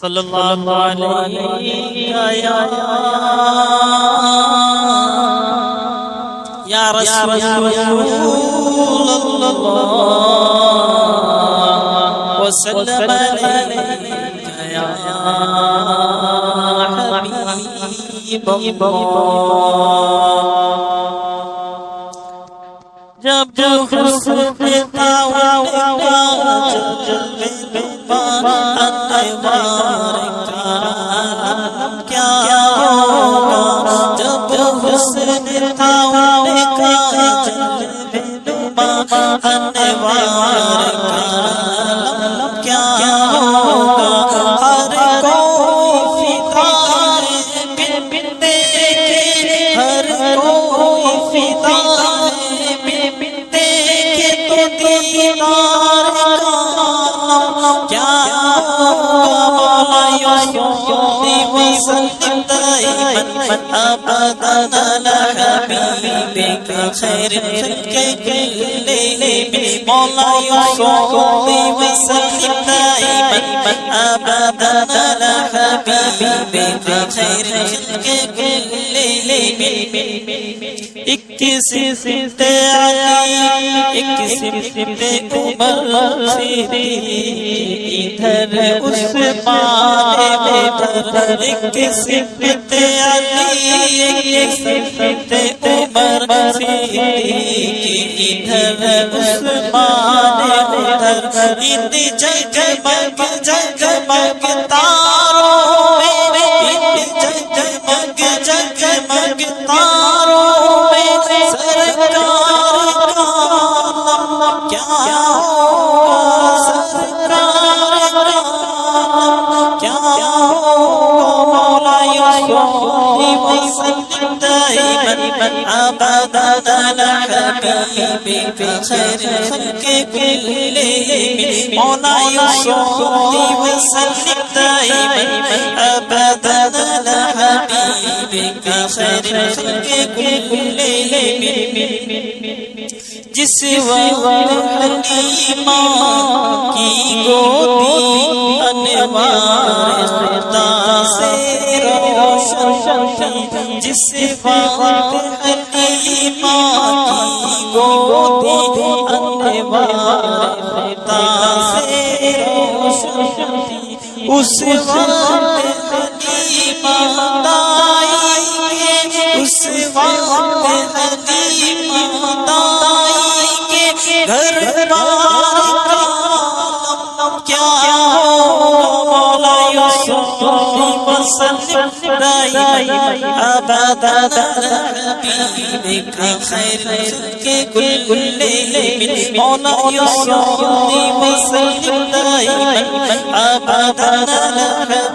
صلی اللہ علیہ یا رسول اللہ وسلم علیک یا حبیب اللہ جب حسن کیا ہوگا جب حسن انوار کیا ہوگا ہر کوئی فدا بن دیکھے ہر کوئی فدا بن دیکھے تو دیدار کیا ہوگا یصلی وسلم دائما ابدا على حبیبک خیر الخلق كلهم مولا يصلي وسلم دائما ابدا على حبیبک خیر الخلق كلهم ایک صفت علی ایک صفت عمر ادھر عثمان ادھر ایک صفت علی ایک صفت عمر ادھر عثمان ادھر ان جگمگ جگمگ تاروں میں ان جگمگ جگمگ تاروں میں سرکار کا نام کیا ہوگا سرکار کا نام کیا ہوگا مولا یصلی وسلم دائما ابدا على حبیبک خیر الخلق كلهم مولا یصلی وسلم دائما ابدا على حبیبک خیر الخلق كلهم جس وقت حلیمہ کی گودی انوار خدا سے روشن تھی جس وقت حلیمہ کی گودی انوار خدا سے روشن تھی اس وقت حلیمہ دائی کے اس وقت حلیمہ دائی کے گھر بار کا کیا ہوگا مولا یصلی وسلم دائما ابدا على حبیبک خیر الخلق كلهم مولا یصلی وسلم دائما ابدا على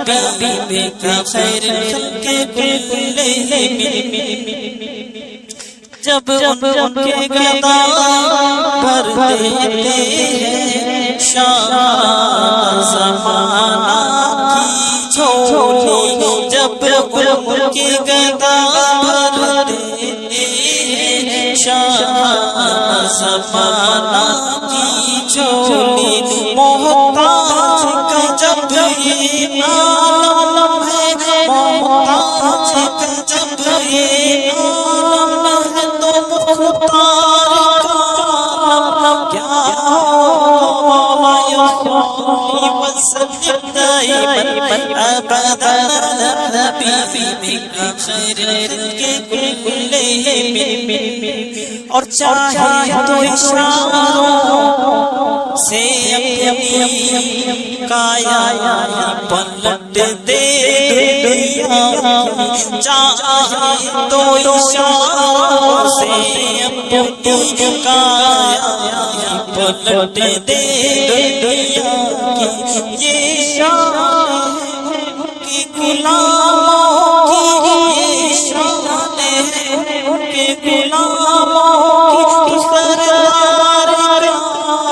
حبیبک خیر الخلق كلهم جب ان کے گدا بھر دیتے ہیں شان زمانہ کی جھولی جب ان کے گدا بھر دیتے ہیں شان زمانہ کی جھولی محتاج کا جب یہ عالم ہے محتاج کا جب یہ عالم ہے تو مختار کا نام کیا ہوگا مولا یصلی وسلم دائما ابدا على حبیبک خیر الخلق كلهم اور چاہے تو اشاروں سے اپنی کایا پلٹ دے دنیا چاہے تو اشاروں سے اپنی کایا پلٹ دے دنیا کی یہ شان ہے ان کی غلاموں کی یہ شان ہے ان کے غلاموں کی سردار کا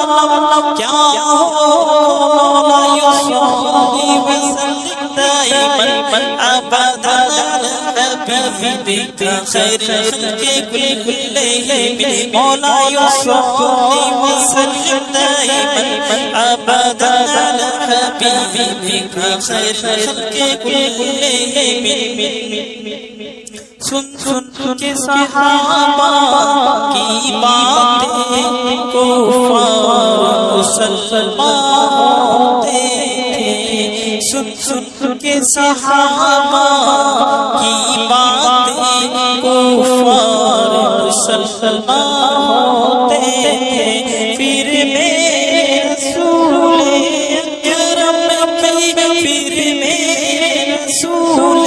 نام کیا ہوگا مولا یصلی وسلم دائما ابدا على حبيبك خير الخلق كلهم مولاي صل وسلم دائما أبدا على حبيبك خير الخلق كلهم سن کے صحابہ کی باتیں کفار مسلمان ہوتے تھے سن کے صحابہ کی باتیں کفار مسلمان ہوتے تھے پھر میرے رسول اکرم کی پھر میرے رسول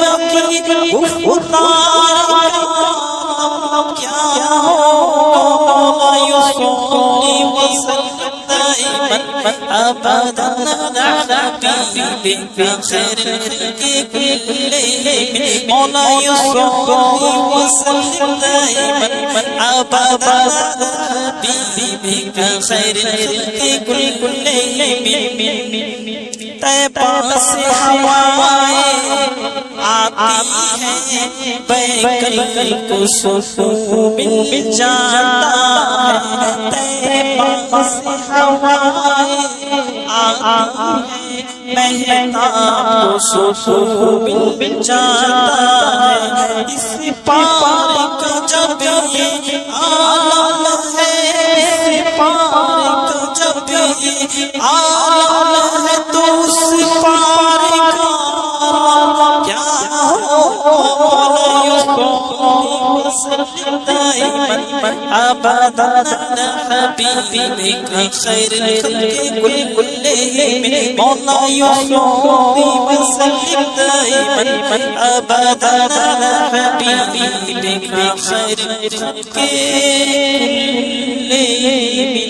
اکرم گفتار کیا ہوگا یصلی وسلم دائما ابدا على حبیبک خیر الخلق کلهم مولا یصلی وسلم دائما ابدا على حبیبک خیر الخلق کلهم طیبہ سے ہوائیں آتی ہیں بیکل کو سکون مل جاتا ہے طیبہ سے ہوائیں آتی ہیں مہتاب کو سکون مل جاتا ہے اس پار کا جب یہ عالم ہے اس پار کا جب یہ عالم ہے تو اس پار کا کیا دائما ابدا على حبيبك خير الخلق كلهم مولا يصلي وسلم دائما ابدا على حبيبك خير الخلق كلهم